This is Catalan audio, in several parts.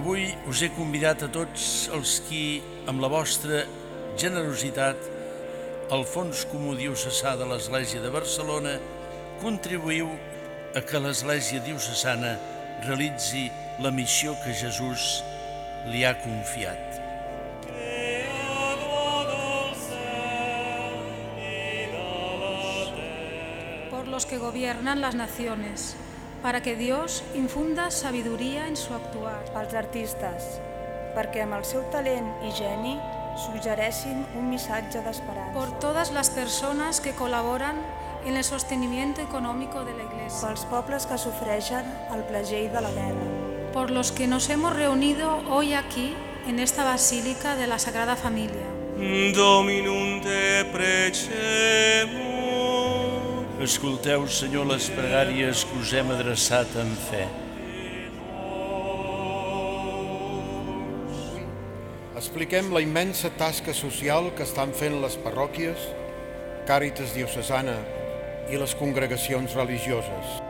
Avui us he convidat a tots els qui, amb la vostra generositat, al Fons Comú Diocesà de l'Església de Barcelona, contribuïu a que l'Església Diocesana realitzi la missió que Jesús li ha confiat. Por los que gobiernan las naciones, para que Dios infunda sabiduría en su actuar. Als artistes, perquè amb el seu talent i geni suggeressin un missatge d'esperança. Por todas las personas que colaboran en el sostenimiento económico de la Iglesia. Pels pobles que sofreixen el flagell de la guerra. Por los que nos hemos reunido hoy aquí, en esta Basílica de la Sagrada Familia. Dominum te precemus. Escolteu, Senyor, les pregàries que us hem adreçat amb fe. Expliquem la immensa tasca social que estan fent les parròquies, Càritas Diocesana i les congregacions religioses.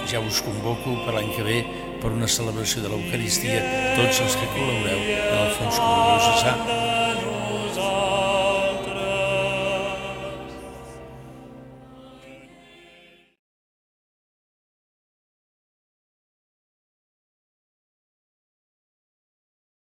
Ja us convoco per l'any que ve per una celebració de l'Eucaristia, tots els que col·laboreu en el Fons Comú Diocesà.